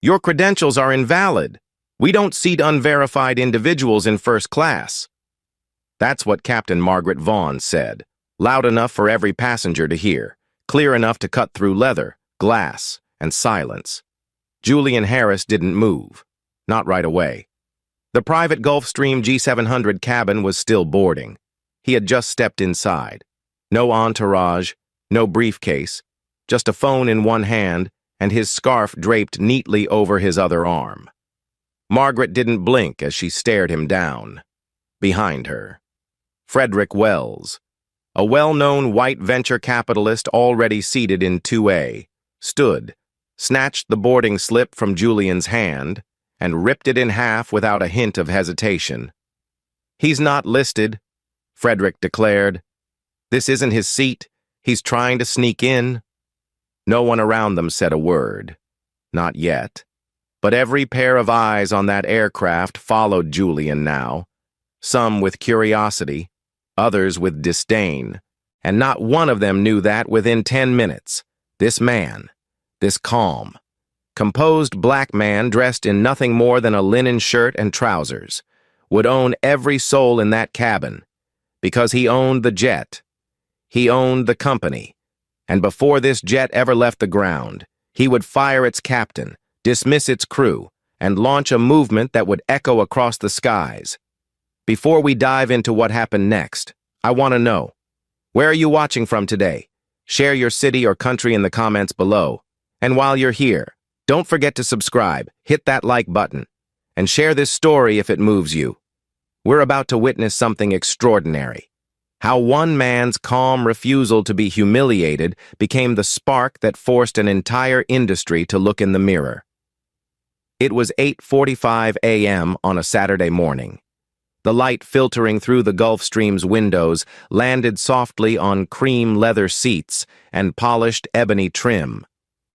Your credentials are invalid. We don't seat unverified individuals in first class. That's what Captain Margaret Vaughn said, loud enough for every passenger to hear, clear enough to cut through leather, glass, and silence. Julian Harris didn't move. Not right away. The private Gulfstream G700 cabin was still boarding. He had just stepped inside. No entourage, no briefcase, just a phone in one hand and his scarf draped neatly over his other arm. Margaret didn't blink as she stared him down. Behind her, Frederick Wells, a well-known white venture capitalist already seated in 2A, stood, snatched the boarding slip from Julian's hand, and ripped it in half without a hint of hesitation. "He's not listed," Frederick declared. "This isn't his seat. He's trying to sneak in." No one around them said a word. Not yet. But every pair of eyes on that aircraft followed Julian now, some with curiosity, others with disdain, and not one of them knew that within 10 minutes, this man, this calm, composed black man dressed in nothing more than a linen shirt and trousers, would own every soul in that cabin, because he owned the jet. He owned the company, and before this jet ever left the ground, he would fire its captain, dismiss its crew, and launch a movement that would echo across the skies. Before we dive into what happened next, I want to know, where are you watching from today? Share your city or country in the comments below. And while you're here, don't forget to subscribe, hit that like button, and share this story if it moves you. We're about to witness something extraordinary. How one man's calm refusal to be humiliated became the spark that forced an entire industry to look in the mirror. It was 8:45 a.m. on a Saturday morning. The light filtering through the Gulfstream's windows landed softly on cream leather seats and polished ebony trim.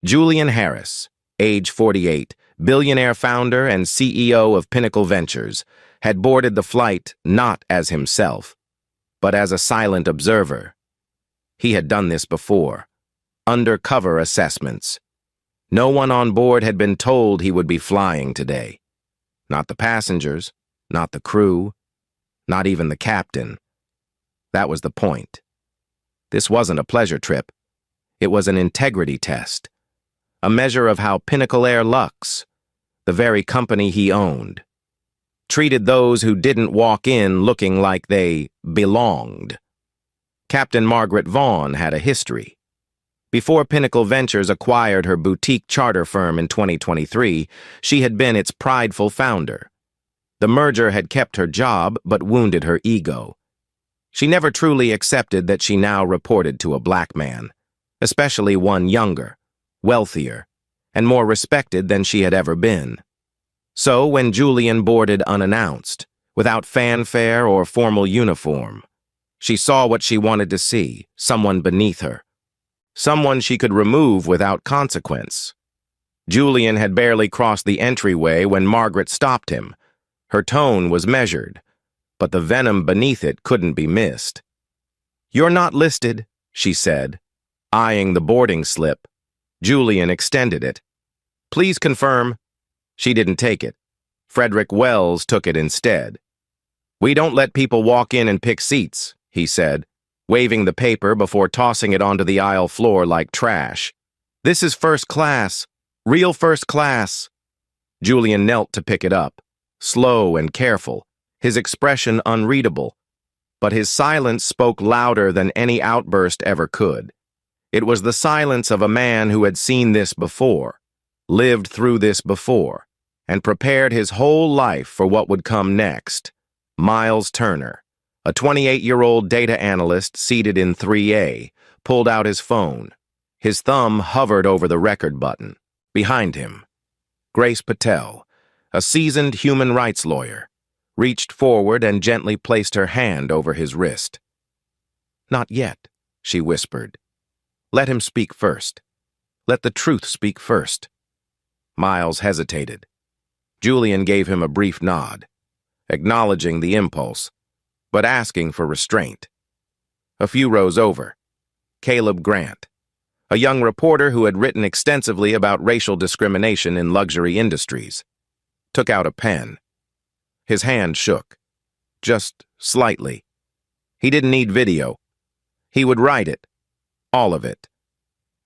Julian Harris, age 48, billionaire founder and CEO of Pinnacle Ventures, had boarded the flight not as himself, but as a silent observer. He had done this before. Undercover assessments. No one on board had been told he would be flying today. Not the passengers, not the crew, not even the captain. That was the point. This wasn't a pleasure trip. It was an integrity test. A measure of how Pinnacle Air Lux, the very company he owned, treated those who didn't walk in looking like they belonged. Captain Margaret Vaughn had a history. Before Pinnacle Ventures acquired her boutique charter firm in 2023, she had been its prideful founder. The merger had kept her job but wounded her ego. She never truly accepted that she now reported to a black man, especially one younger, wealthier, and more respected than she had ever been. So when Julian boarded unannounced, without fanfare or formal uniform, she saw what she wanted to see, someone beneath her. Someone she could remove without consequence. Julian had barely crossed the entryway when Margaret stopped him. Her tone was measured, but the venom beneath it couldn't be missed. "You're not listed," she said, eyeing the boarding slip. Julian extended it. "Please confirm." She didn't take it. Frederick Wells took it instead. "We don't let people walk in and pick seats," he said, waving the paper before tossing it onto the aisle floor like trash. "This is first class, real first class." Julian knelt to pick it up, slow and careful, his expression unreadable, but his silence spoke louder than any outburst ever could. It was the silence of a man who had seen this before, lived through this before, and prepared his whole life for what would come next. Miles Turner, a 28-year-old data analyst seated in 3A, pulled out his phone. His thumb hovered over the record button. Behind him, Grace Patel, a seasoned human rights lawyer, reached forward and gently placed her hand over his wrist. "Not yet," she whispered. "Let him speak first. Let the truth speak first." Miles hesitated. Julian gave him a brief nod, acknowledging the impulse, but asking for restraint. A few rows over, Caleb Grant, a young reporter who had written extensively about racial discrimination in luxury industries. Took out a pen. His hand shook. Just slightly. He didn't need video. He would write it. All of it.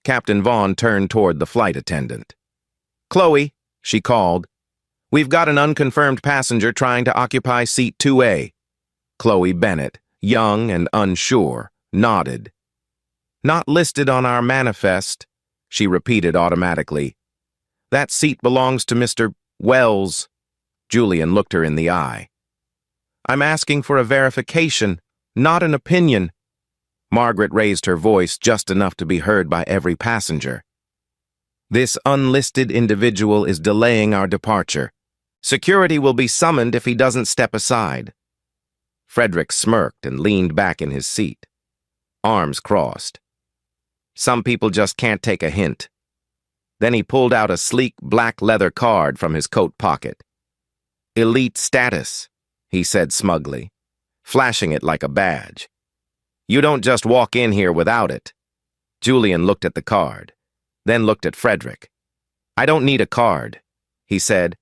Captain Vaughn turned toward the flight attendant. "Chloe," she called. "We've got an unconfirmed passenger trying to occupy seat 2A. Chloe Bennett, young and unsure, nodded. "Not listed on our manifest," she repeated automatically. "That seat belongs to Mr. Wells." Julian looked her in the eye. "I'm asking for a verification, not an opinion." Margaret raised her voice just enough to be heard by every passenger. "This unlisted individual is delaying our departure. Security will be summoned if he doesn't step aside." Frederick smirked and leaned back in his seat. Arms crossed. "Some people just can't take a hint." Then he pulled out a sleek black leather card from his coat pocket. "Elite status," he said smugly, flashing it like a badge. "You don't just walk in here without it." Julian looked at the card, then looked at Frederick. "I don't need a card," he said.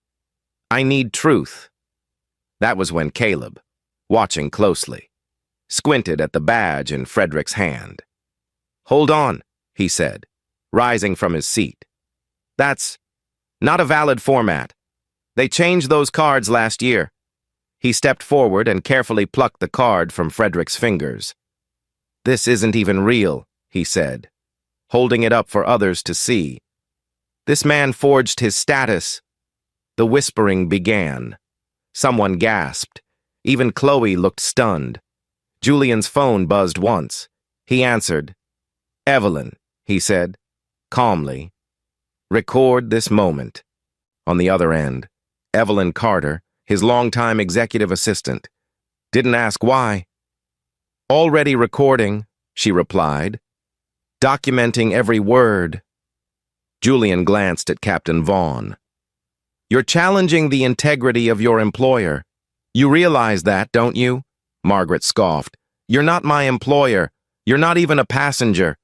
"I need truth." That was when Caleb, watching closely, squinted at the badge in Frederick's hand. "Hold on," he said, rising from his seat. "That's not a valid format. They changed those cards last year." He stepped forward and carefully plucked the card from Frederick's fingers. "This isn't even real," he said, holding it up for others to see. "This man forged his status." The whispering began. Someone gasped. Even Chloe looked stunned. Julian's phone buzzed once. He answered. "Evelyn," he said, calmly. "Record this moment." On the other end, Evelyn Carter, his longtime executive assistant, didn't ask why. "Already recording," she replied, "documenting every word." Julian glanced at Captain Vaughn. "You're challenging the integrity of your employer. You realize that, don't you?" Margaret scoffed. "You're not my employer. You're not even a passenger."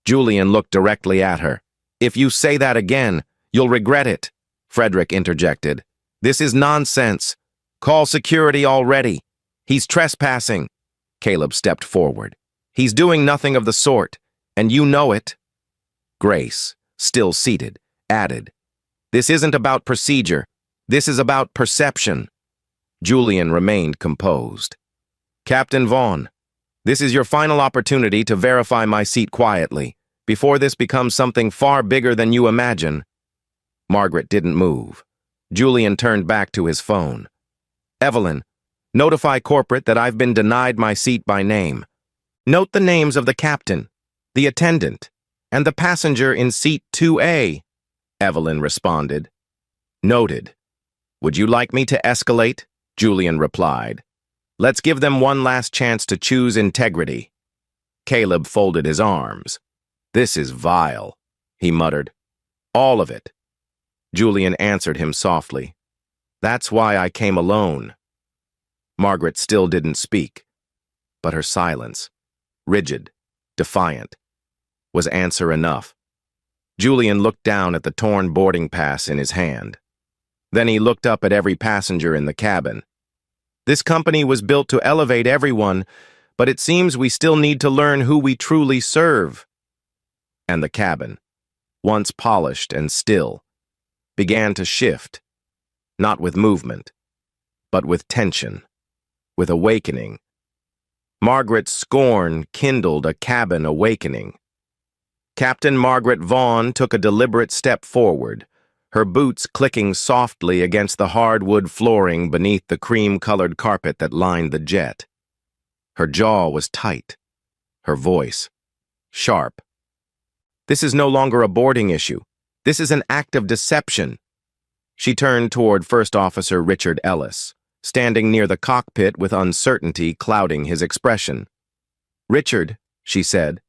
Julian looked directly at her. "If you say that again, you'll regret it," Frederick interjected. "This is nonsense. Call security already. He's trespassing." Caleb stepped forward. "He's doing nothing of the sort, and you know it." Grace, still seated, added, "This isn't about procedure. This is about perception." Julian remained composed. "Captain Vaughn, this is your final opportunity to verify my seat quietly, before this becomes something far bigger than you imagine." Margaret didn't move. Julian turned back to his phone. "Evelyn, notify corporate that I've been denied my seat by name. Note the names of the captain, the attendant, and the passenger in seat 2A. Evelyn responded. "Noted. Would you like me to escalate?" Julian replied. "Let's give them one last chance to choose integrity." Caleb folded his arms. "This is vile," he muttered. "All of it." Julian answered him softly. "That's why I came alone." Margaret still didn't speak, but her silence, rigid, defiant, was answer enough. Julian looked down at the torn boarding pass in his hand. Then he looked up at every passenger in the cabin. "This company was built to elevate everyone, but it seems we still need to learn who we truly serve." And the cabin, once polished and still, began to shift, not with movement, but with tension, with awakening. Margaret's scorn kindled a cabin awakening. Captain Margaret Vaughn took a deliberate step forward, her boots clicking softly against the hardwood flooring beneath the cream-colored carpet that lined the jet. Her jaw was tight, her voice sharp. "This is no longer a boarding issue. This is an act of deception." She turned toward First Officer Richard Ellis, standing near the cockpit with uncertainty clouding his expression. "Richard," she said,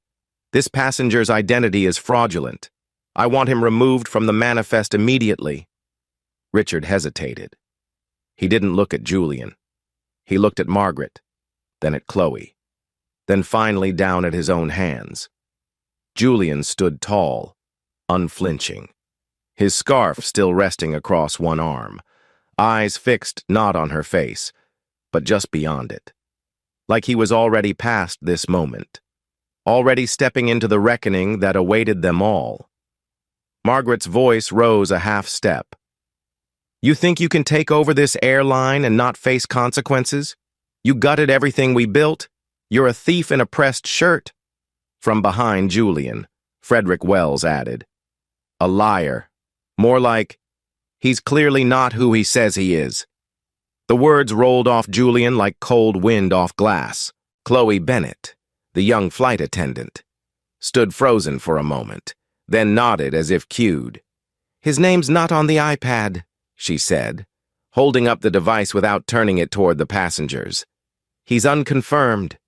"this passenger's identity is fraudulent. I want him removed from the manifest immediately." Richard hesitated. He didn't look at Julian. He looked at Margaret, then at Chloe, then finally down at his own hands. Julian stood tall, unflinching, his scarf still resting across one arm, eyes fixed not on her face, but just beyond it, like he was already past this moment, already stepping into the reckoning that awaited them all. Margaret's voice rose a half step. "You think you can take over this airline and not face consequences? You gutted everything we built? You're a thief in a pressed shirt." From behind Julian, Frederick Wells added, "A liar. More like, he's clearly not who he says he is." The words rolled off Julian like cold wind off glass. Chloe Bennett, the young flight attendant, stood frozen for a moment, then nodded as if cued. "His name's not on the iPad," she said, holding up the device without turning it toward the passengers. "He's unconfirmed."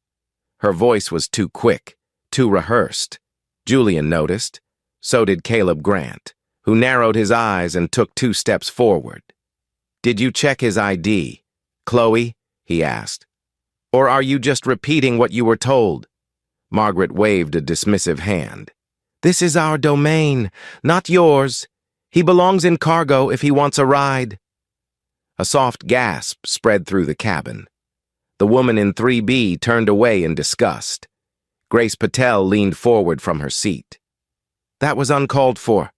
Her voice was too quick, too rehearsed. Julian noticed. So did Caleb Grant, who narrowed his eyes and took 2 steps forward. "Did you check his ID, Chloe?" he asked. "Or are you just repeating what you were told?" Margaret waved a dismissive hand. "This is our domain, not yours. He belongs in cargo if he wants a ride." A soft gasp spread through the cabin. The woman in 3B turned away in disgust. Grace Patel leaned forward from her seat. "That was uncalled for.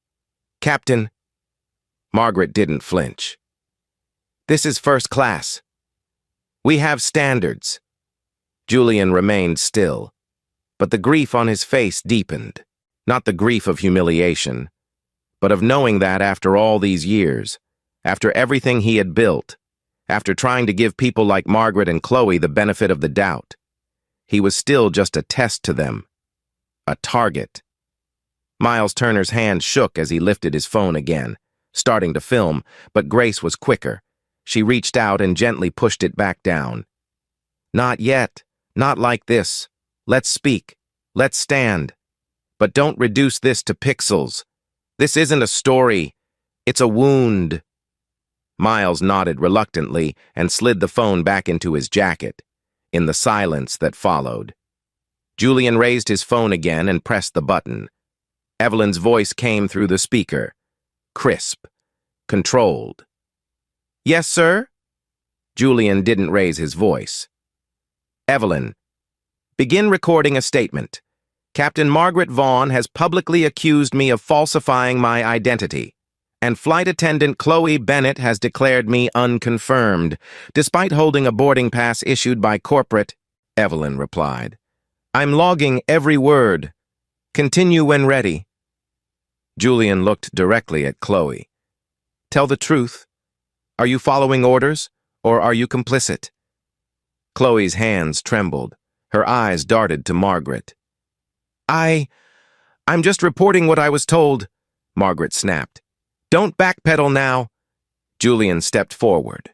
Captain." Margaret didn't flinch. "This is first class. We have standards." Julian remained still, but the grief on his face deepened. Not the grief of humiliation, but of knowing that after all these years, after everything he had built, after trying to give people like Margaret and Chloe the benefit of the doubt, he was still just a test to them, a target. Miles Turner's hand shook as he lifted his phone again, starting to film, but Grace was quicker. She reached out and gently pushed it back down. "Not yet. Not like this. Let's speak. Let's stand. But don't reduce this to pixels. This isn't a story. It's a wound." Miles nodded reluctantly and slid the phone back into his jacket, in the silence that followed. Julian raised his phone again and pressed the button. Evelyn's voice came through the speaker, crisp, controlled. "Yes, sir?" Julian didn't raise his voice. "Evelyn, begin recording a statement. Captain Margaret Vaughn has publicly accused me of falsifying my identity, and flight attendant Chloe Bennett has declared me unconfirmed, despite holding a boarding pass issued by corporate," Evelyn replied. "I'm logging every word. Continue when ready." Julian looked directly at Chloe. "Tell the truth. Are you following orders, or are you complicit?" Chloe's hands trembled. Her eyes darted to Margaret. I'm just reporting what I was told," Margaret snapped. "Don't backpedal now." Julian stepped forward.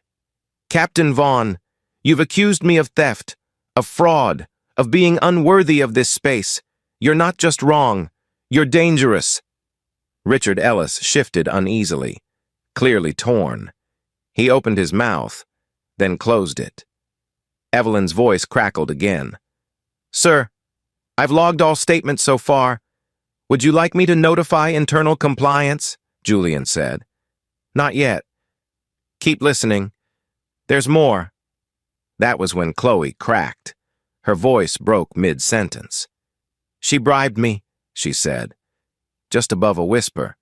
"Captain Vaughn, you've accused me of theft, of fraud, of being unworthy of this space. You're not just wrong. You're dangerous." Richard Ellis shifted uneasily, clearly torn. He opened his mouth, then closed it. Evelyn's voice crackled again. "Sir, I've logged all statements so far. Would you like me to notify internal compliance?" Julian said. "Not yet. Keep listening. There's more." That was when Chloe cracked. Her voice broke mid-sentence. "She bribed me," she said, just above a whisper.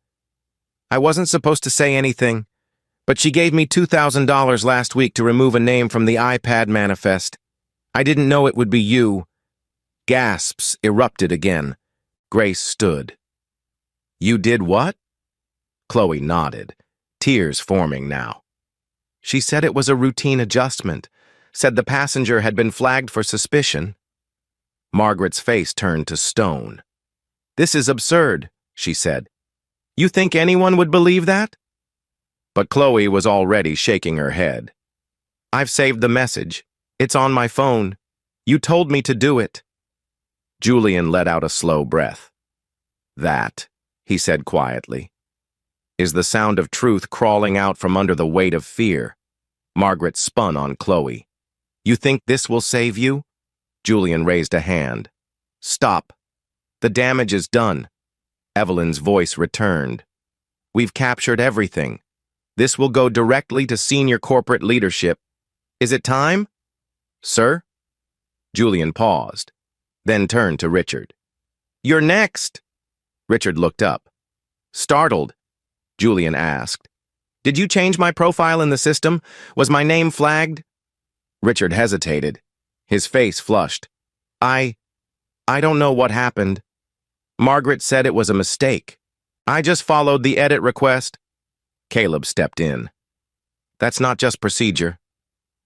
"I wasn't supposed to say anything, but she gave me $2,000 last week to remove a name from the iPad manifest. I didn't know it would be you." Gasps erupted again. Grace stood. "You did what?" Chloe nodded, tears forming now. "She said it was a routine adjustment, said the passenger had been flagged for suspicion." Margaret's face turned to stone. "This is absurd," she said. "You think anyone would believe that?" But Chloe was already shaking her head. "I've saved the message. It's on my phone. You told me to do it." Julian let out a slow breath. "That," he said quietly, "is the sound of truth crawling out from under the weight of fear." Margaret spun on Chloe. "You think this will save you?" Julian raised a hand. "Stop. The damage is done. Evelyn's voice returned. We've captured everything. This will go directly to senior corporate leadership. Is it time? Sir? Julian paused, then turned to Richard. You're next. Richard looked up. Startled, Julian asked. Did you change my profile in the system? Was my name flagged? Richard hesitated. His face flushed. I don't know what happened. Margaret said it was a mistake. I just followed the edit request. Caleb stepped in. That's not just procedure.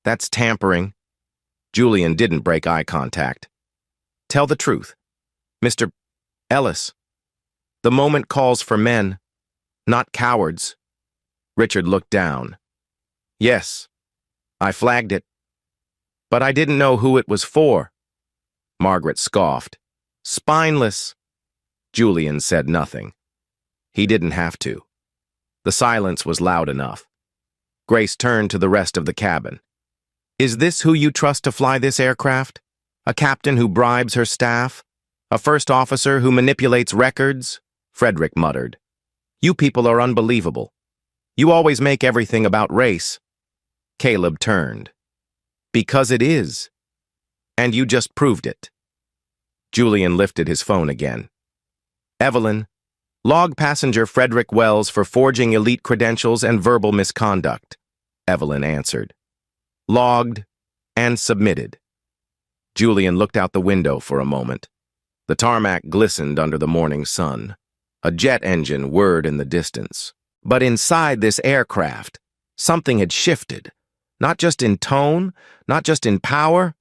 That's tampering. Julian didn't break eye contact. Tell the truth. Mr. Ellis, the moment calls for men, not cowards. Richard looked down. Yes, I flagged it. But I didn't know who it was for. Margaret scoffed. Spineless. Julian said nothing. He didn't have to. The silence was loud enough. Grace turned to the rest of the cabin. Is this who you trust to fly this aircraft? A captain who bribes her staff? A first officer who manipulates records? Frederick muttered. You people are unbelievable. You always make everything about race. Caleb turned. Because it is. And you just proved it. Julian lifted his phone again. Evelyn, log passenger Frederick Wells for forging elite credentials and verbal misconduct. Evelyn answered. Logged and submitted. Julian looked out the window for a moment. The tarmac glistened under the morning sun. A jet engine whirred in the distance. But inside this aircraft, something had shifted. Not just in tone, not just in power,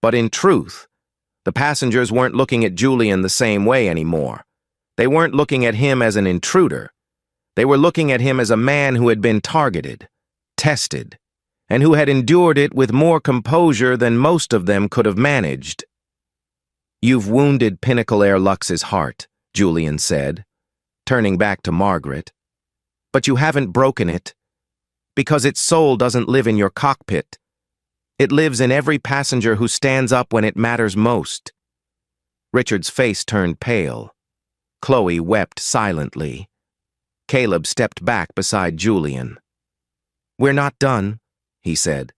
but in truth. The passengers weren't looking at Julian the same way anymore. They weren't looking at him as an intruder. They were looking at him as a man who had been targeted, tested, and who had endured it with more composure than most of them could have managed. You've wounded Pinnacle Air Lux's heart, Julian said, turning back to Margaret. But you haven't broken it, because its soul doesn't live in your cockpit. It lives in every passenger who stands up when it matters most. Richard's face turned pale. Chloe wept silently. Caleb stepped back beside Julian. We're not done, he said,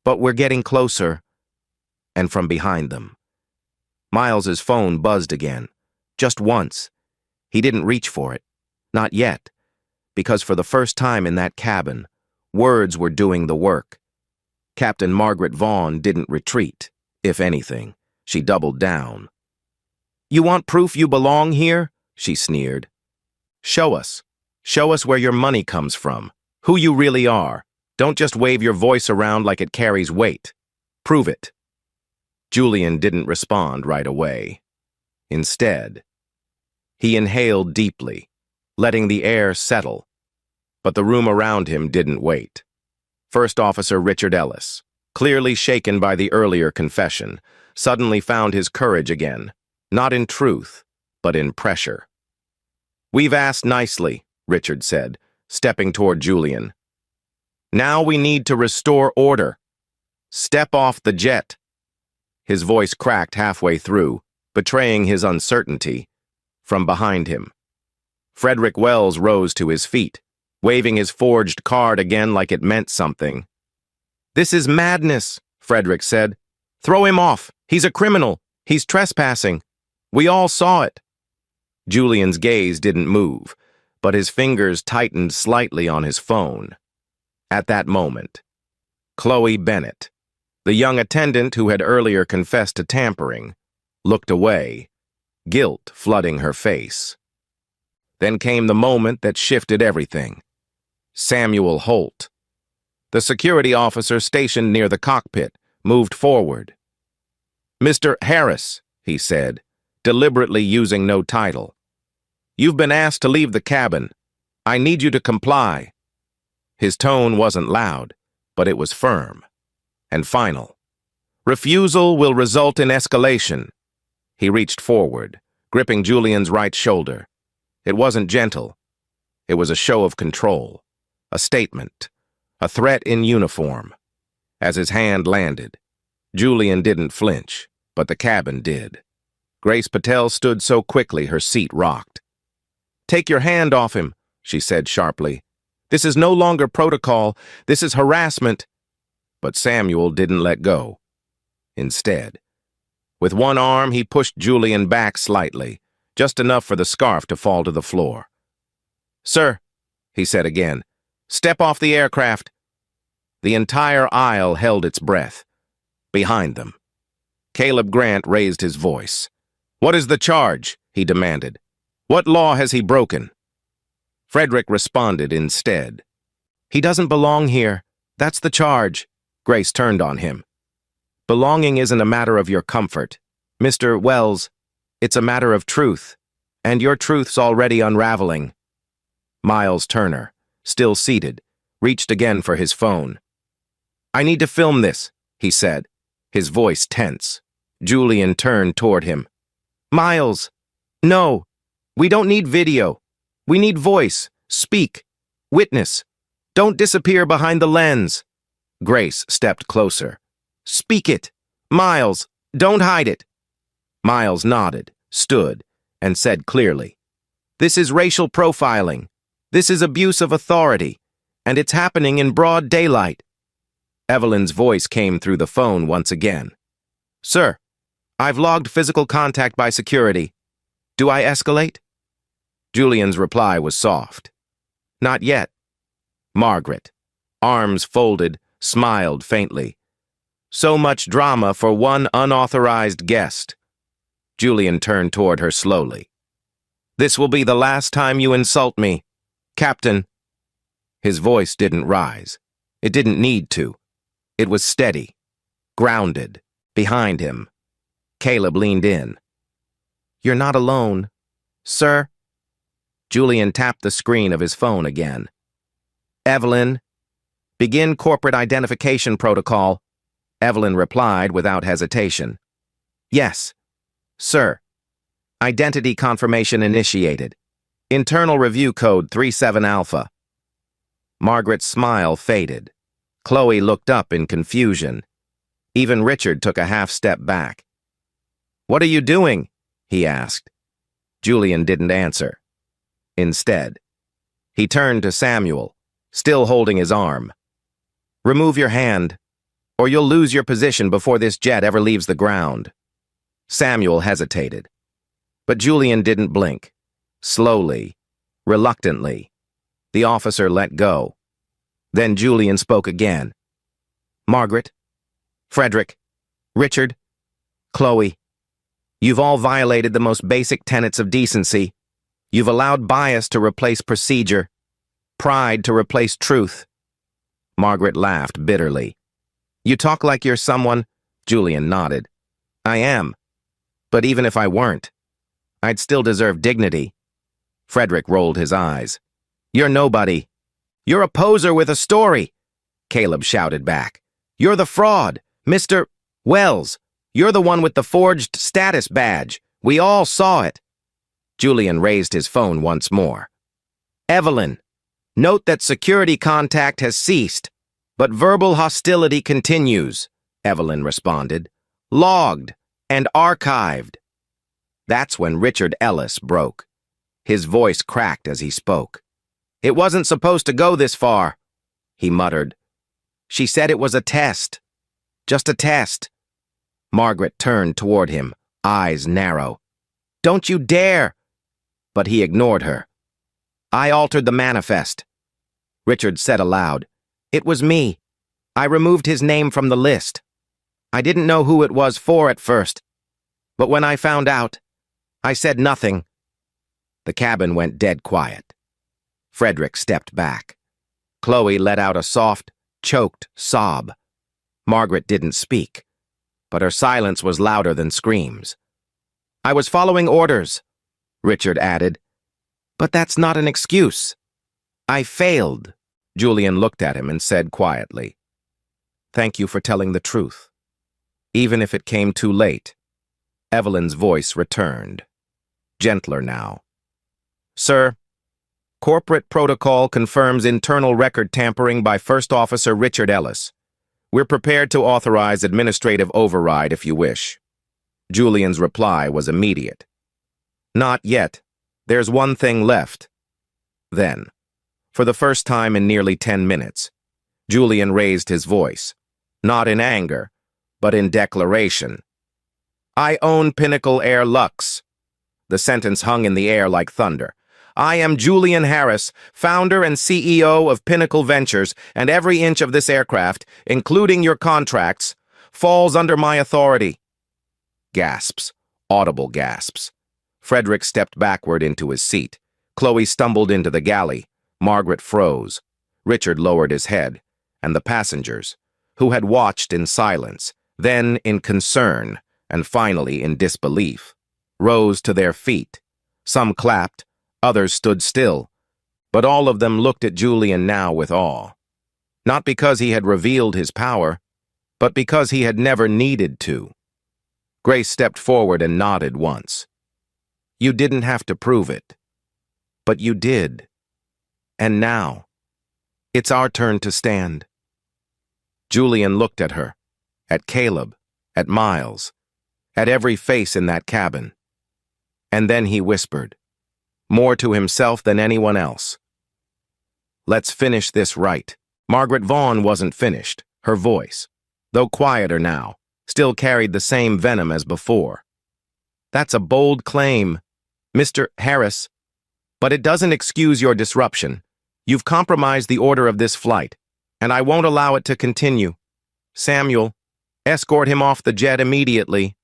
but we're getting closer. And from behind them. Miles's phone buzzed again, just once. He didn't reach for it, not yet, because for the first time in that cabin, words were doing the work. Captain Margaret Vaughn didn't retreat. If anything, she doubled down. You want proof you belong here? She sneered. Show us. Show us where your money comes from, who you really are. Don't just wave your voice around like it carries weight. Prove it. Julian didn't respond right away. Instead, he inhaled deeply, letting the air settle. But the room around him didn't wait. First Officer Richard Ellis, clearly shaken by the earlier confession, suddenly found his courage again, not in truth, but in pressure. We've asked nicely, Richard said, stepping toward Julian. Now we need to restore order. Step off the jet. His voice cracked halfway through, betraying his uncertainty. From behind him, Frederick Wells rose to his feet, waving his forged card again like it meant something. This is madness, Frederick said. Throw him off. He's a criminal. He's trespassing. We all saw it. Julian's gaze didn't move, but his fingers tightened slightly on his phone. At that moment, Chloe Bennett, the young attendant who had earlier confessed to tampering, looked away, guilt flooding her face. Then came the moment that shifted everything. Samuel Holt. The security officer stationed near the cockpit moved forward. Mr. Harris, he said, deliberately using no title. You've been asked to leave the cabin. I need you to comply. His tone wasn't loud, but it was firm and final. Refusal will result in escalation. He reached forward, gripping Julian's right shoulder. It wasn't gentle. It was a show of control, a statement, a threat in uniform. As his hand landed, Julian didn't flinch, but the cabin did. Grace Patel stood so quickly her seat rocked. "Take your hand off him," she said sharply. "This is no longer protocol. This is harassment." But Samuel didn't let go. Instead, with one arm, he pushed Julian back slightly, just enough for the scarf to fall to the floor. "Sir," he said again, "step off the aircraft." The entire aisle held its breath. Behind them, Caleb Grant raised his voice. "What is the charge?" he demanded. "What law has he broken?" Frederick responded instead. "He doesn't belong here. That's the charge." Grace turned on him. "Belonging isn't a matter of your comfort. Mr. Wells, it's a matter of truth, and your truth's already unraveling." Miles Turner, still seated, reached again for his phone. "I need to film this," he said, his voice tense. Julian turned toward him. "Miles, no, we don't need video. We need voice, speak, witness. Don't disappear behind the lens." Grace stepped closer. "Speak it. Miles, don't hide it." Miles nodded, stood, and said clearly, "This is racial profiling. This is abuse of authority, and it's happening in broad daylight." Evelyn's voice came through the phone once again. "Sir, I've logged physical contact by security. Do I escalate?" Julian's reply was soft. "Not yet." Margaret, arms folded, smiled faintly. "So much drama for one unauthorized guest." Julian turned toward her slowly. "This will be the last time you insult me, Captain." His voice didn't rise. It didn't need to. It was steady, grounded, behind him. Caleb leaned in. "You're not alone, sir." Julian tapped the screen of his phone again. "Evelyn, begin corporate identification protocol." Evelyn replied without hesitation. "Yes, sir. Identity confirmation initiated. Internal review code 37 Alpha." Margaret's smile faded. Chloe looked up in confusion. Even Richard took a half-step back. "What are you doing?" he asked. Julian didn't answer. Instead, he turned to Samuel, still holding his arm. "Remove your hand, or you'll lose your position before this jet ever leaves the ground." Samuel hesitated. But Julian didn't blink. Slowly, reluctantly, the officer let go. Then Julian spoke again. "Margaret, Frederick, Richard, Chloe, you've all violated the most basic tenets of decency. You've allowed bias to replace procedure, pride to replace truth." Margaret laughed bitterly. "You talk like you're someone." Julian nodded. "I am. But even if I weren't, I'd still deserve dignity." Frederick rolled his eyes. "You're nobody. You're a poser with a story," Caleb shouted back. "You're the fraud, Mr. Wells. You're the one with the forged status badge. We all saw it." Julian raised his phone once more. "Evelyn, note that security contact has ceased, but verbal hostility continues," Evelyn responded. "Logged and archived." That's when Richard Ellis broke. His voice cracked as he spoke. "It wasn't supposed to go this far," he muttered. "She said it was a test. Just a test." Margaret turned toward him, eyes narrow. "Don't you dare!" But he ignored her. "I altered the manifest." Richard said aloud, "It was me. I removed his name from the list. I didn't know who it was for at first. But when I found out, I said nothing." The cabin went dead quiet. Frederick stepped back. Chloe let out a soft, choked sob. Margaret didn't speak, but her silence was louder than screams. "I was following orders," Richard added. "But that's not an excuse." "I failed." Julian looked at him and said quietly, "Thank you for telling the truth. Even if it came too late." Evelyn's voice returned, gentler now. "Sir, corporate protocol confirms internal record tampering by First Officer Richard Ellis. We're prepared to authorize administrative override if you wish." Julian's reply was immediate. Not yet. There's one thing left. Then, for the first time in nearly 10 minutes, Julian raised his voice, not in anger, but in declaration. I own Pinnacle Air Lux. The sentence hung in the air like thunder. I am Julian Harris, founder and CEO of Pinnacle Ventures, and every inch of this aircraft, including your contracts, falls under my authority. Gasps, audible gasps. Frederick stepped backward into his seat. Chloe stumbled into the galley. Margaret froze. Richard lowered his head, and the passengers, who had watched in silence, then in concern, and finally in disbelief, rose to their feet. Some clapped, others stood still, but all of them looked at Julian now with awe. Not because he had revealed his power, but because he had never needed to. Grace stepped forward and nodded once. You didn't have to prove it, but you did. And now, it's our turn to stand. Julian looked at her, at Caleb, at Miles, at every face in that cabin. And then he whispered, more to himself than anyone else. Let's finish this right. Margaret Vaughn wasn't finished. Her voice, though quieter now, still carried the same venom as before. That's a bold claim, Mr. Harris, but it doesn't excuse your disruption. You've compromised the order of this flight, and I won't allow it to continue. Samuel, escort him off the jet immediately.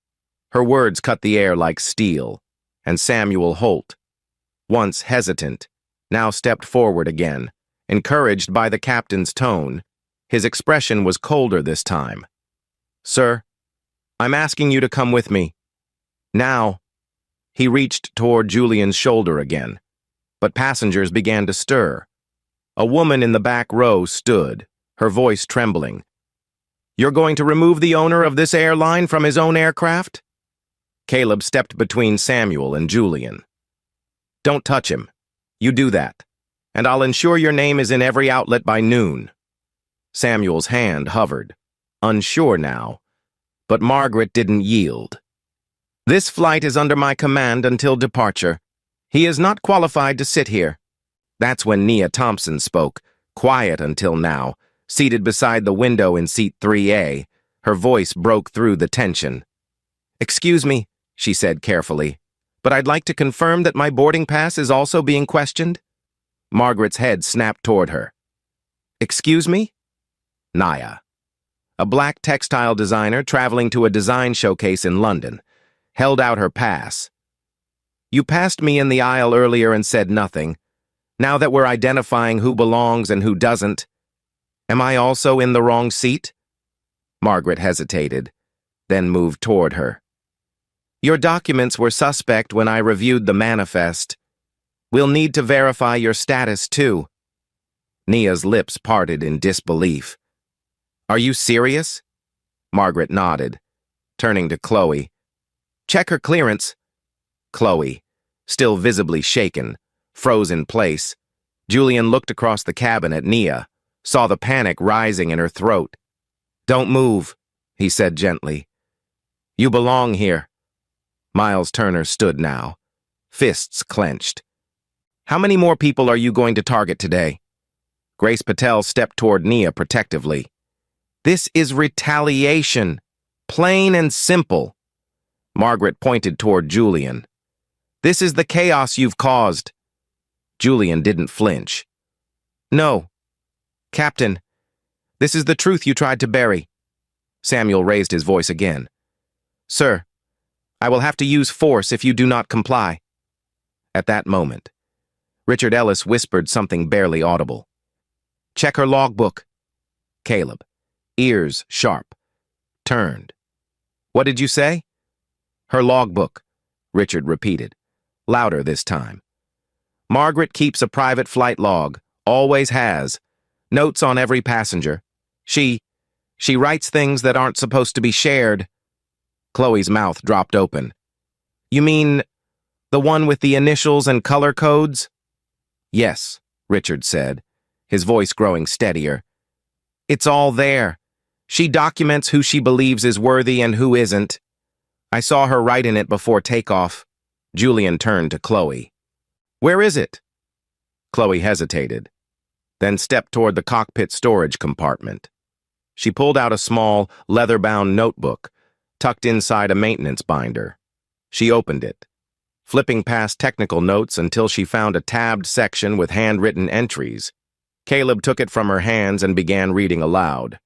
Her words cut the air like steel, and Samuel Holt, once hesitant, now stepped forward again, encouraged by the captain's tone. His expression was colder this time. Sir, I'm asking you to come with me. Now. He reached toward Julian's shoulder again, but passengers began to stir. A woman in the back row stood, her voice trembling. You're going to remove the owner of this airline from his own aircraft? Caleb stepped between Samuel and Julian. Don't touch him. You do that, and I'll ensure your name is in every outlet by noon. Samuel's hand hovered, unsure now, but Margaret didn't yield. This flight is under my command until departure. He is not qualified to sit here. That's when Nia Thompson spoke, quiet until now, seated beside the window in seat 3A. Her voice broke through the tension. Excuse me, she said carefully, but I'd like to confirm that my boarding pass is also being questioned. Margaret's head snapped toward her. Excuse me? Nia, a black textile designer traveling to a design showcase in London, held out her pass. You passed me in the aisle earlier and said nothing. Now that we're identifying who belongs and who doesn't, am I also in the wrong seat? Margaret hesitated, then moved toward her. Your documents were suspect when I reviewed the manifest. We'll need to verify your status, too. Nia's lips parted in disbelief. Are you serious? Margaret nodded, turning to Chloe. Check her clearance. Chloe, still visibly shaken, froze in place. Julian looked across the cabin at Nia, saw the panic rising in her throat. Don't move, he said gently. You belong here. Miles Turner stood now, fists clenched. How many more people are you going to target today? Grace Patel stepped toward Nia protectively. This is retaliation, plain and simple. Margaret pointed toward Julian. This is the chaos you've caused. Julian didn't flinch. No. Captain, this is the truth you tried to bury. Samuel raised his voice again. Sir, I will have to use force if you do not comply. At that moment, Richard Ellis whispered something barely audible. Check her logbook. Caleb, ears sharp, turned. What did you say? Her logbook, Richard repeated, louder this time. Margaret keeps a private flight log, always has. Notes on every passenger. She writes things that aren't supposed to be shared. Chloe's mouth dropped open. You mean the one with the initials and color codes? Yes, Richard said, his voice growing steadier. It's all there. She documents who she believes is worthy and who isn't. I saw her right in it before takeoff. Julian turned to Chloe. Where is it? Chloe hesitated, then stepped toward the cockpit storage compartment. She pulled out a small, leather-bound notebook, tucked inside a maintenance binder. She opened it, flipping past technical notes until she found a tabbed section with handwritten entries. Caleb took it from her hands and began reading aloud.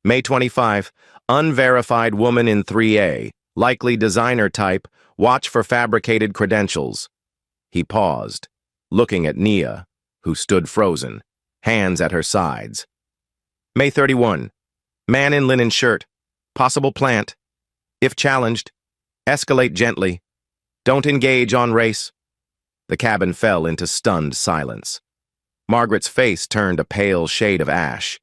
May 25, unverified woman in 3A, likely designer type, watch for fabricated credentials. He paused, looking at Nia, who stood frozen, hands at her sides. May 31, man in linen shirt, possible plant. If challenged, escalate gently. Don't engage on race. The cabin fell into stunned silence. Margaret's face turned a pale shade of ash.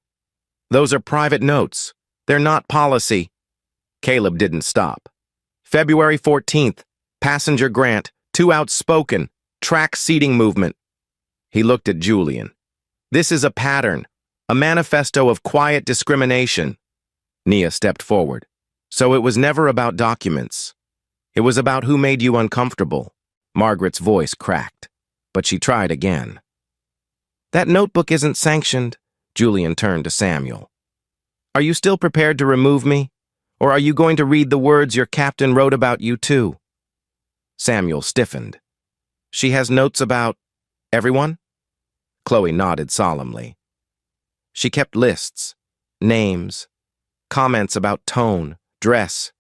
Those are private notes. They're not policy. Caleb didn't stop. February 14th, passenger Grant, too outspoken, track seating movement. He looked at Julian. This is a pattern, a manifesto of quiet discrimination. Nia stepped forward. So it was never about documents. It was about who made you uncomfortable. Margaret's voice cracked, but she tried again. That notebook isn't sanctioned. Julian turned to Samuel. Are you still prepared to remove me? Or are you going to read the words your captain wrote about you too? Samuel stiffened. She has notes about everyone? Chloe nodded solemnly. She kept lists, names, comments about tone, dress,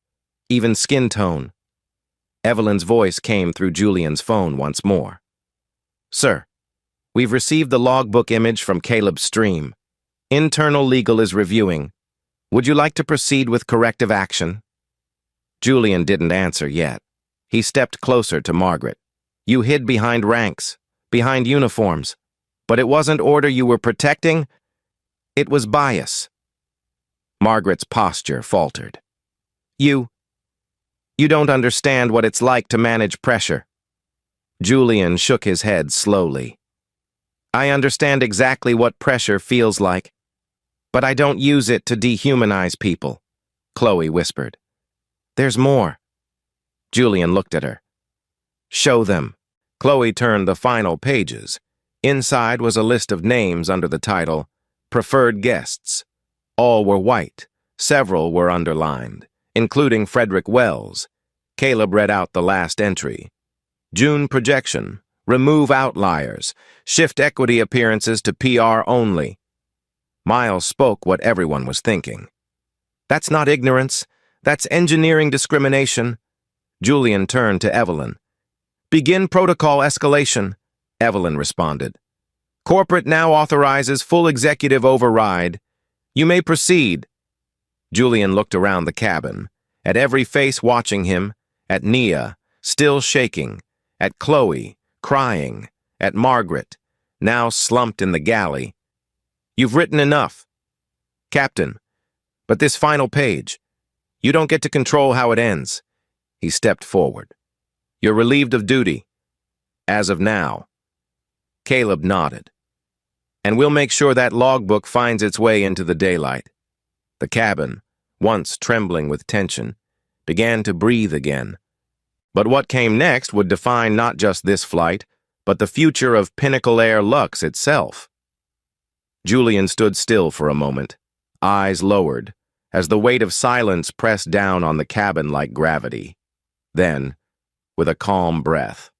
even skin tone. Evelyn's voice came through Julian's phone once more. Sir, we've received the logbook image from Caleb's stream. Internal legal is reviewing. Would you like to proceed with corrective action? Julian didn't answer yet. He stepped closer to Margaret. You hid behind ranks, behind uniforms. But it wasn't order you were protecting. It was bias. Margaret's posture faltered. You don't understand what it's like to manage pressure. Julian shook his head slowly. I understand exactly what pressure feels like, but I don't use it to dehumanize people, Chloe whispered. There's more. Julian looked at her. Show them. Chloe turned the final pages. Inside was a list of names under the title, Preferred Guests. All were white. Several were underlined, including Frederick Wells. Caleb read out the last entry. June projection. Remove outliers. Shift equity appearances to PR only. Miles spoke what everyone was thinking. That's not ignorance. That's engineering discrimination. Julian turned to Evelyn. Begin protocol escalation, Evelyn responded. Corporate now authorizes full executive override. You may proceed. Julian looked around the cabin, at every face watching him, at Nia, still shaking, at Chloe, crying, at Margaret, now slumped in the galley. You've written enough. Captain, but this final page, you don't get to control how it ends. He stepped forward. You're relieved of duty. As of now. Caleb nodded. And we'll make sure that logbook finds its way into the daylight. The cabin, once trembling with tension, began to breathe again. But what came next would define not just this flight, but the future of Pinnacle Air Lux itself. Julian stood still for a moment, eyes lowered, as the weight of silence pressed down on the cabin like gravity. Then, with a calm breath,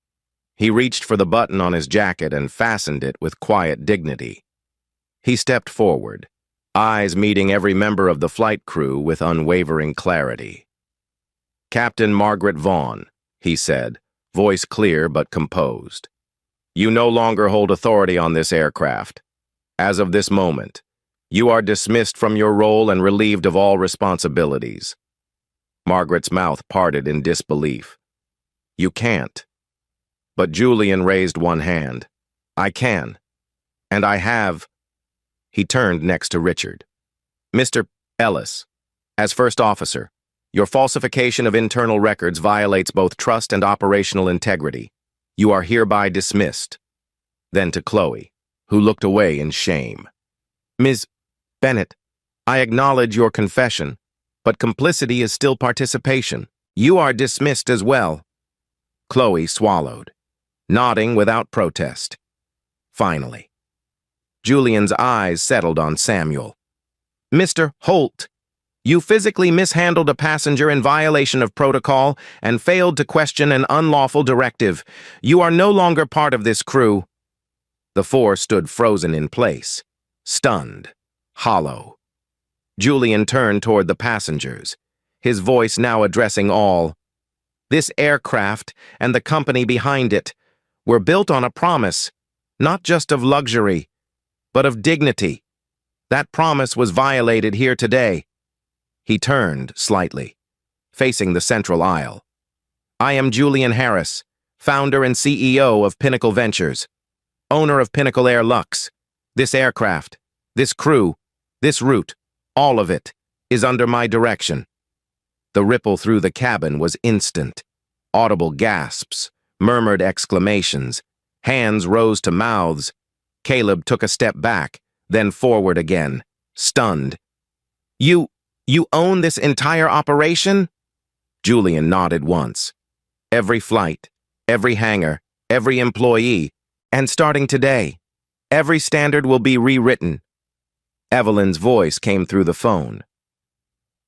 he reached for the button on his jacket and fastened it with quiet dignity. He stepped forward, eyes meeting every member of the flight crew with unwavering clarity. Captain Margaret Vaughn, he said, voice clear but composed. You no longer hold authority on this aircraft. As of this moment, you are dismissed from your role and relieved of all responsibilities. Margaret's mouth parted in disbelief. You can't. But Julian raised one hand. I can. And I have. He turned next to Richard. Mr. Ellis, as first officer, your falsification of internal records violates both trust and operational integrity. You are hereby dismissed. Then to Chloe, who looked away in shame. Ms. Bennett, I acknowledge your confession, but complicity is still participation. You are dismissed as well. Chloe swallowed, nodding without protest. Finally, Julian's eyes settled on Samuel. Mr. Holt, you physically mishandled a passenger in violation of protocol and failed to question an unlawful directive. You are no longer part of this crew. The four stood frozen in place, stunned, hollow. Julian turned toward the passengers, his voice now addressing all. This aircraft and the company behind it were built on a promise, not just of luxury, but of dignity. That promise was violated here today. He turned slightly, facing the central aisle. I am Julian Harris, founder and CEO of Pinnacle Ventures, owner of Pinnacle Air Lux. This aircraft, this crew, this route, all of it, is under my direction. The ripple through the cabin was instant. Audible gasps, murmured exclamations, hands rose to mouths. Caleb took a step back, then forward again, stunned. You own this entire operation? Julian nodded once. Every flight, every hangar, every employee, and starting today, every standard will be rewritten. Evelyn's voice came through the phone.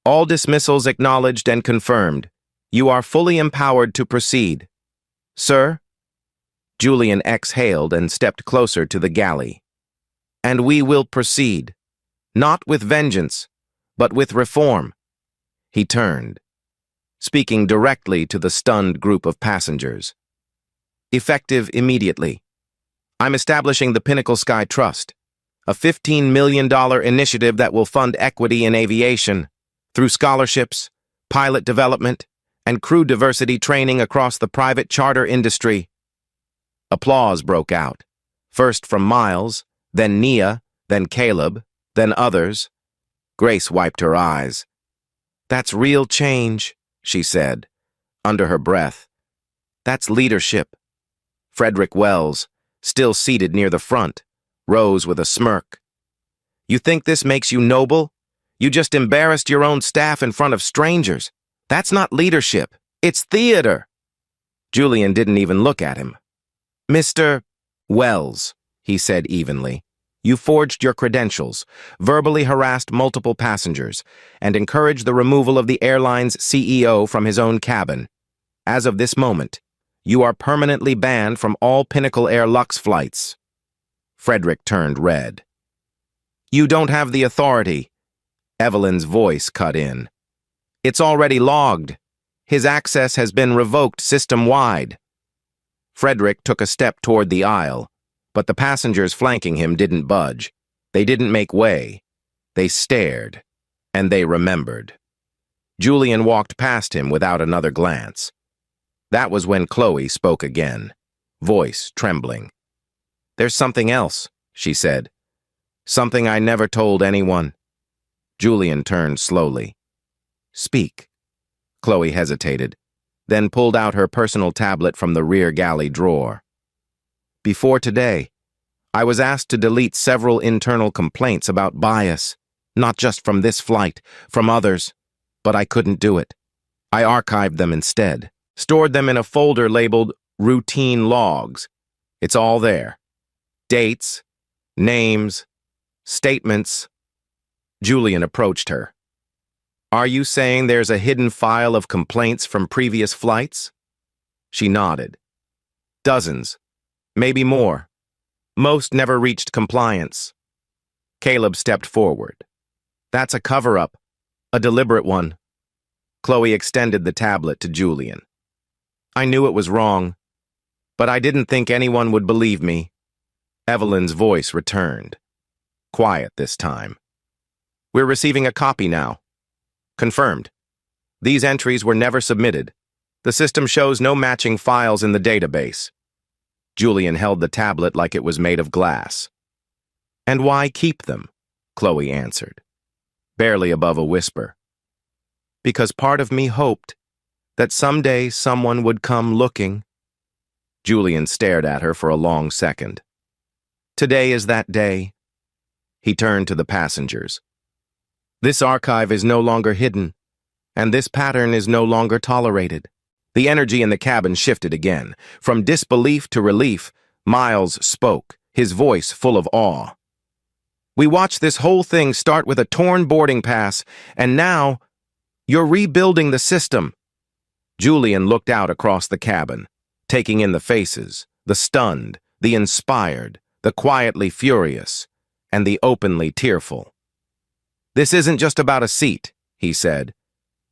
All dismissals acknowledged and confirmed. You are fully empowered to proceed. Sir? Julian exhaled and stepped closer to the galley. And we will proceed. Not with vengeance, but with reform. He turned, speaking directly to the stunned group of passengers. Effective immediately. I'm establishing the Pinnacle Sky Trust, a $15 million initiative that will fund equity in aviation through scholarships, pilot development, and crew diversity training across the private charter industry. Applause broke out, first from Miles, then Nia, then Caleb, then others. Grace wiped her eyes. That's real change, she said, under her breath. That's leadership. Frederick Wells, still seated near the front, rose with a smirk. You think this makes you noble? You just embarrassed your own staff in front of strangers. That's not leadership. It's theater. Julian didn't even look at him. Mr. Wells, he said evenly, you forged your credentials, verbally harassed multiple passengers, and encouraged the removal of the airline's CEO from his own cabin. As of this moment, you are permanently banned from all Pinnacle Air Lux flights. Frederick turned red. You don't have the authority. Evelyn's voice cut in. It's already logged. His access has been revoked system-wide. Frederick took a step toward the aisle, but the passengers flanking him didn't budge. They didn't make way. They stared, and they remembered. Julian walked past him without another glance. That was when Chloe spoke again, voice trembling. There's something else, she said. Something I never told anyone. Julian turned slowly. Speak. Chloe hesitated, then pulled out her personal tablet from the rear galley drawer. Before today, I was asked to delete several internal complaints about bias, not just from this flight, from others, but I couldn't do it. I archived them instead, stored them in a folder labeled Routine Logs. It's all there. Dates, names, statements. Julian approached her. Are you saying there's a hidden file of complaints from previous flights? She nodded. Dozens, maybe more. Most never reached compliance. Caleb stepped forward. That's a cover-up, a deliberate one. Chloe extended the tablet to Julian. I knew it was wrong, but I didn't think anyone would believe me. Evelyn's voice returned. Quiet this time. We're receiving a copy now. Confirmed. These entries were never submitted. The system shows no matching files in the database. Julian held the tablet like it was made of glass. And why keep them? Chloe answered, barely above a whisper. Because part of me hoped that someday someone would come looking. Julian stared at her for a long second. Today is that day. He turned to the passengers. This archive is no longer hidden, And this pattern is no longer tolerated. The energy in the cabin shifted again. From disbelief to relief, Miles spoke, his voice full of awe. We watched this whole thing start with a torn boarding pass, and now you're rebuilding the system. Julian looked out across the cabin, taking in the faces, the stunned, the inspired, the quietly furious, and the openly tearful. This isn't just about a seat, he said.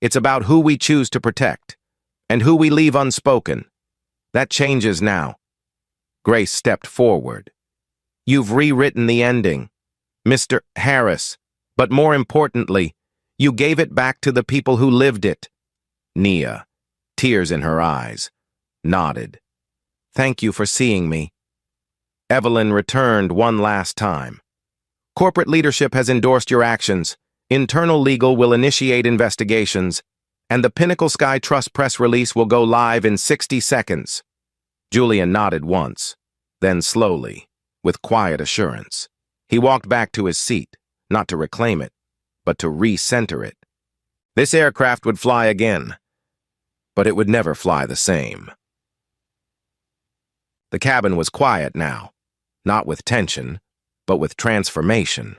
It's about who we choose to protect, and who we leave unspoken. That changes now. Grace stepped forward. You've rewritten the ending, Mr. Harris, but more importantly, you gave it back to the people who lived it. Nia, tears in her eyes, nodded. Thank you for seeing me. Evelyn returned one last time. Corporate leadership has endorsed your actions. Internal legal will initiate investigations, and the Pinnacle Sky Trust press release will go live in 60 seconds. Julian nodded once, then slowly, with quiet assurance. He walked back to his seat, not to reclaim it, but to recenter it. This aircraft would fly again, but it would never fly the same. The cabin was quiet now, not with tension, but with transformation.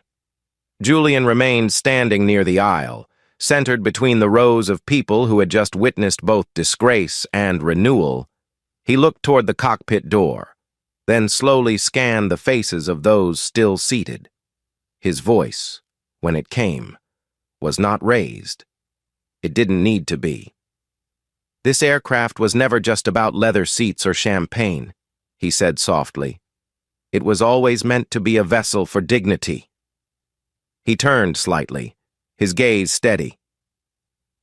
Julian remained standing near the aisle, centered between the rows of people who had just witnessed both disgrace and renewal. He looked toward the cockpit door, then slowly scanned the faces of those still seated. His voice, when it came, was not raised. It didn't need to be. This aircraft was never just about leather seats or champagne, he said softly. It was always meant to be a vessel for dignity. He turned slightly, his gaze steady.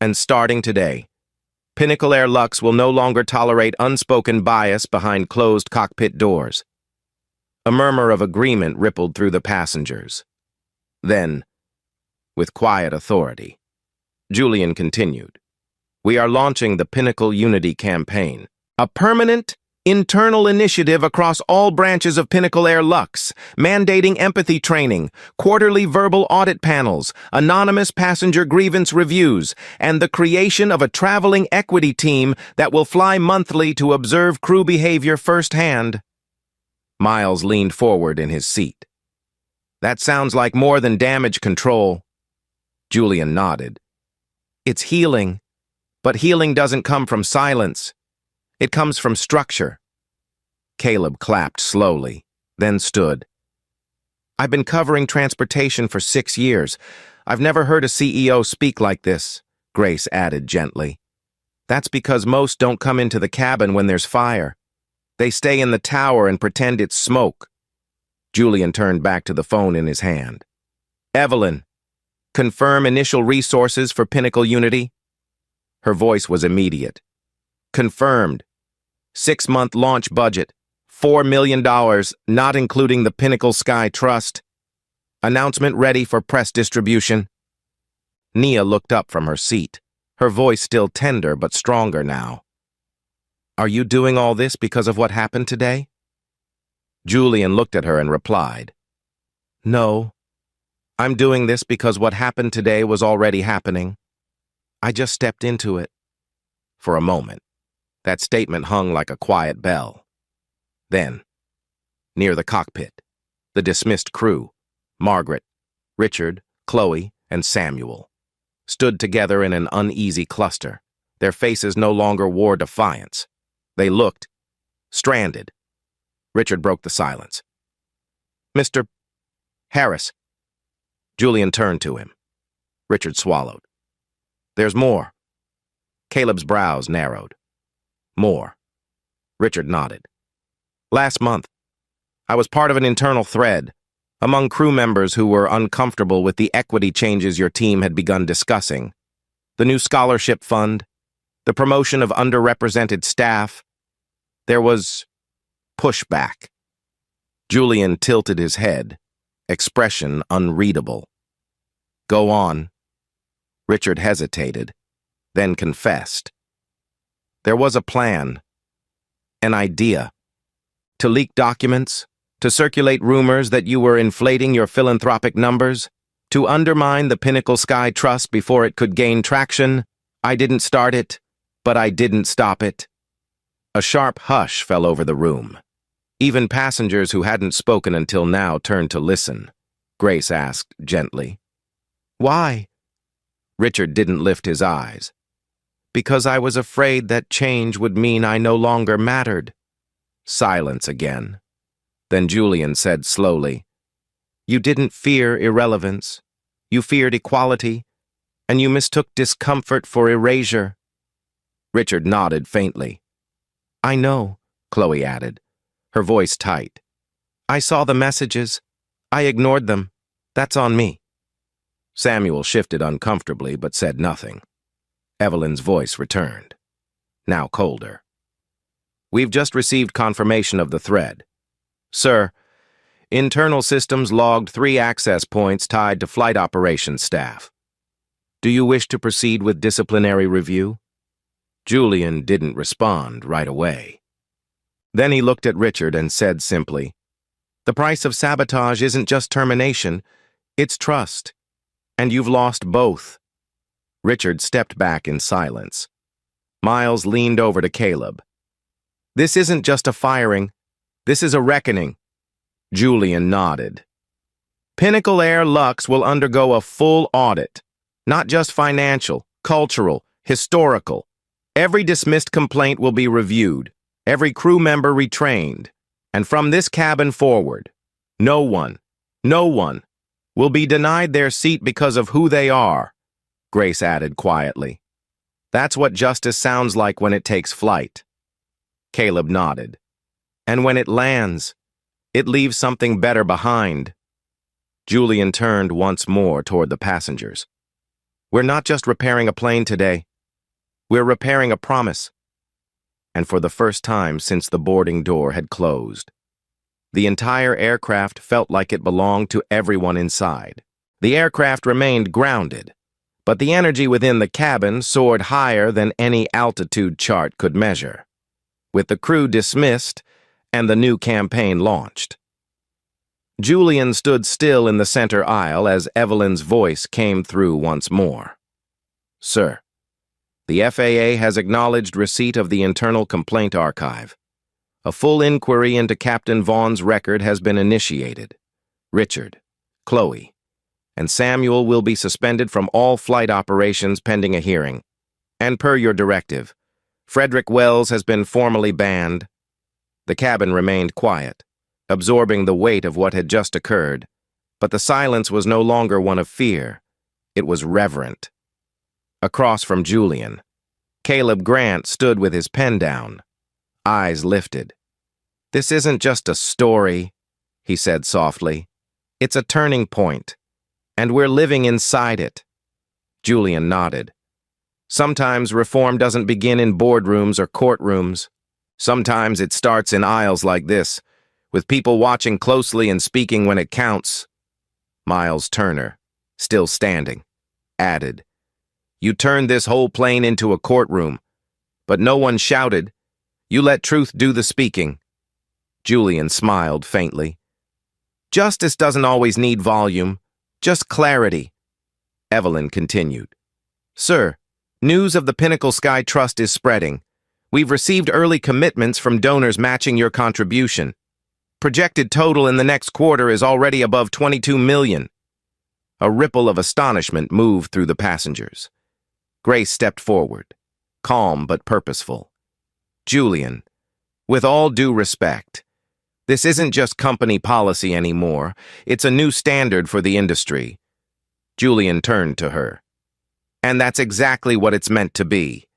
And starting today, Pinnacle Air Lux will no longer tolerate unspoken bias behind closed cockpit doors. A murmur of agreement rippled through the passengers. Then, with quiet authority, Julian continued. We are launching the Pinnacle Unity Campaign, a permanent, internal initiative across all branches of Pinnacle Air Lux, mandating empathy training, quarterly verbal audit panels, anonymous passenger grievance reviews, and the creation of a traveling equity team that will fly monthly to observe crew behavior firsthand. Miles leaned forward in his seat. That sounds like more than damage control. Julian nodded. It's healing, but healing doesn't come from silence. It comes from structure. Caleb clapped slowly, then stood. I've been covering transportation for 6 years. I've never heard a CEO speak like this, Grace added gently. That's because most don't come into the cabin when there's fire. They stay in the tower and pretend it's smoke. Julian turned back to the phone in his hand. Evelyn, confirm initial resources for Pinnacle Unity? Her voice was immediate. Confirmed. 6-month launch budget. $4 million, not including the Pinnacle Sky Trust. Announcement ready for press distribution. Nia looked up from her seat, her voice still tender but stronger now. Are you doing all this because of what happened today? Julian looked at her and replied, No. I'm doing this because what happened today was already happening. I just stepped into it. For a moment, that statement hung like a quiet bell. Then, near the cockpit, the dismissed crew, Margaret, Richard, Chloe, and Samuel, stood together in an uneasy cluster. Their faces no longer wore defiance. They looked stranded. Richard broke the silence. Mr. Harris. Julian turned to him. Richard swallowed. There's more. Caleb's brows narrowed. More. Richard nodded. Last month, I was part of an internal thread among crew members who were uncomfortable with the equity changes your team had begun discussing. The new scholarship fund, the promotion of underrepresented staff. There was pushback. Julian tilted his head, expression unreadable. Go on. Richard hesitated, then confessed. There was a plan, an idea, to leak documents, to circulate rumors that you were inflating your philanthropic numbers, to undermine the Pinnacle Sky Trust before it could gain traction. I didn't start it, but I didn't stop it. A sharp hush fell over the room. Even passengers who hadn't spoken until now turned to listen. Grace asked gently. Why? Richard didn't lift his eyes. Because I was afraid that change would mean I no longer mattered. Silence again. Then Julian said slowly, You didn't fear irrelevance. You feared equality, and you mistook discomfort for erasure. Richard nodded faintly. I know, Chloe added, her voice tight. I saw the messages. I ignored them. That's on me. Samuel shifted uncomfortably but said nothing. Evelyn's voice returned, now colder. We've just received confirmation of the thread. Sir, internal systems logged 3 access points tied to flight operations staff. Do you wish to proceed with disciplinary review? Julian didn't respond right away. Then he looked at Richard and said simply, The price of sabotage isn't just termination, it's trust. And you've lost both. Richard stepped back in silence. Miles leaned over to Caleb. This isn't just a firing. This is a reckoning. Julian nodded. Pinnacle Air Lux will undergo a full audit. Not just financial, cultural, historical. Every dismissed complaint will be reviewed. Every crew member retrained. And from this cabin forward, no one will be denied their seat because of who they are, Grace added quietly. That's what justice sounds like when it takes flight. Caleb nodded. And when it lands, it leaves something better behind. Julian turned once more toward the passengers. We're not just repairing a plane today. We're repairing a promise. And for the first time since the boarding door had closed, the entire aircraft felt like it belonged to everyone inside. The aircraft remained grounded, but the energy within the cabin soared higher than any altitude chart could measure. With the crew dismissed and the new campaign launched. Julian stood still in the center aisle as Evelyn's voice came through once more. Sir, the FAA has acknowledged receipt of the internal complaint archive. A full inquiry into Captain Vaughn's record has been initiated. Richard, Chloe, and Samuel will be suspended from all flight operations pending a hearing. And per your directive, Frederick Wells has been formally banned. The cabin remained quiet, absorbing the weight of what had just occurred, but the silence was no longer one of fear. It was reverent. Across from Julian, Caleb Grant stood with his pen down, eyes lifted. This isn't just a story, he said softly. It's a turning point, and we're living inside it. Julian nodded. Sometimes reform doesn't begin in boardrooms or courtrooms. Sometimes it starts in aisles like this, with people watching closely and speaking when it counts. Miles Turner, still standing, added, You turned this whole plane into a courtroom, but no one shouted. You let truth do the speaking. Julian smiled faintly. Justice doesn't always need volume, just clarity. Evelyn continued. Sir, news of the Pinnacle Sky Trust is spreading. We've received early commitments from donors matching your contribution. Projected total in the next quarter is already above 22 million. A ripple of astonishment moved through the passengers. Grace stepped forward, calm but purposeful. Julian, with all due respect, this isn't just company policy anymore. It's a new standard for the industry. Julian turned to her. And that's exactly what it's meant to be.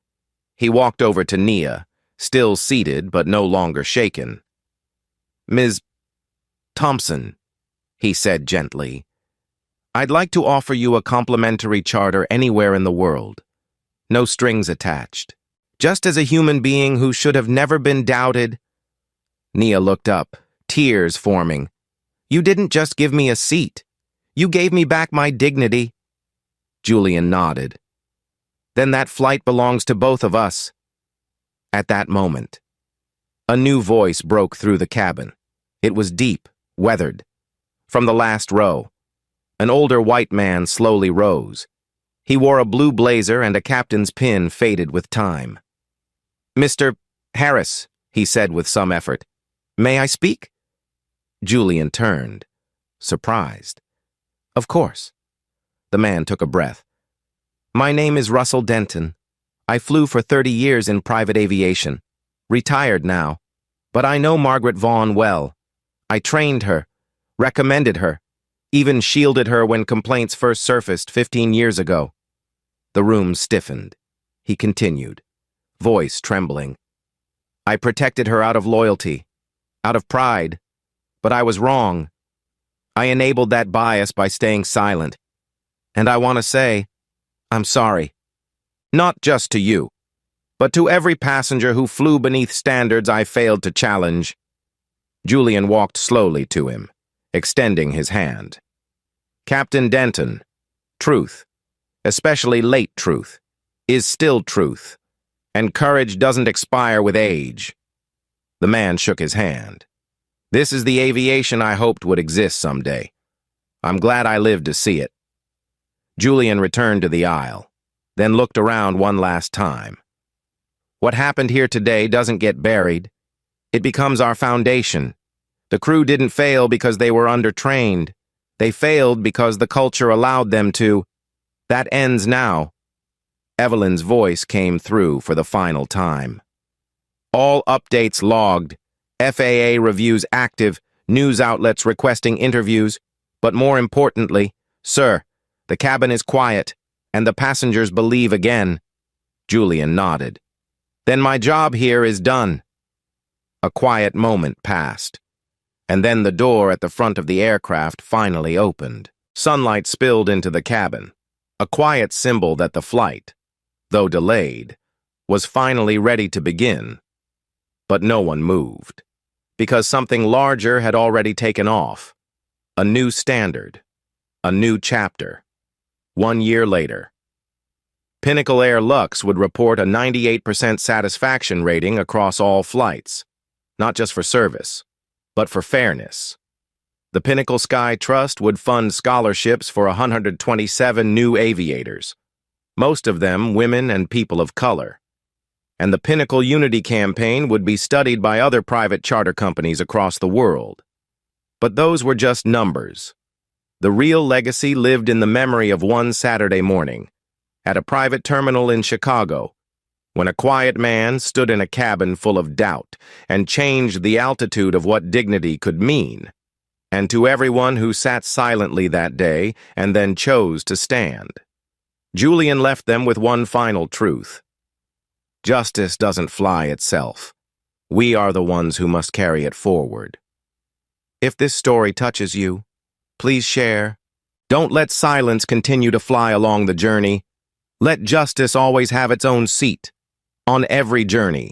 He walked over to Nia, still seated but no longer shaken. Ms. Thompson, he said gently, I'd like to offer you a complimentary charter anywhere in the world. No strings attached. Just as a human being who should have never been doubted. Nia looked up, tears forming. You didn't just give me a seat. You gave me back my dignity. Julian nodded. Then that flight belongs to both of us. At that moment, a new voice broke through the cabin. It was deep, weathered. From the last row, an older white man slowly rose. He wore a blue blazer and a captain's pin faded with time. "Mr. Harris," he said with some effort, "may I speak?" Julian turned, surprised. "Of course." The man took a breath. "My name is Russell Denton. I flew for 30 years in private aviation. Retired now. But I know Margaret Vaughn well. I trained her, recommended her, even shielded her when complaints first surfaced 15 years ago." The room stiffened. He continued, voice trembling. "I protected her out of loyalty, out of pride, but I was wrong. I enabled that bias by staying silent. And I want to say, I'm sorry. Not just to you, but to every passenger who flew beneath standards I failed to challenge." Julian walked slowly to him, extending his hand. "Captain Denton, truth, especially late truth, is still truth, and courage doesn't expire with age." The man shook his hand. "This is the aviation I hoped would exist someday. I'm glad I lived to see it." Julian returned to the aisle, then looked around one last time. What happened here today doesn't get buried. It becomes our foundation. The crew didn't fail because they were undertrained. They failed because the culture allowed them to. That ends now. Evelyn's voice came through for the final time. "All updates logged. FAA reviews active. News outlets requesting interviews. But more importantly, sir, the cabin is quiet, and the passengers believe again." Julian nodded. "Then my job here is done." A quiet moment passed, and then the door at the front of the aircraft finally opened. Sunlight spilled into the cabin, a quiet symbol that the flight, though delayed, was finally ready to begin. But no one moved, because something larger had already taken off. A new standard, a new chapter. 1 year later. Pinnacle Air Lux would report a 98% satisfaction rating across all flights, not just for service, but for fairness. The Pinnacle Sky Trust would fund scholarships for 127 new aviators, most of them women and people of color. And the Pinnacle Unity campaign would be studied by other private charter companies across the world. But those were just numbers. The real legacy lived in the memory of one Saturday morning, at a private terminal in Chicago, when a quiet man stood in a cabin full of doubt and changed the altitude of what dignity could mean. And to everyone who sat silently that day and then chose to stand, Julian left them with one final truth. Justice doesn't fly itself. We are the ones who must carry it forward. If this story touches you, please share. Don't let silence continue to fly along the journey. Let justice always have its own seat on every journey.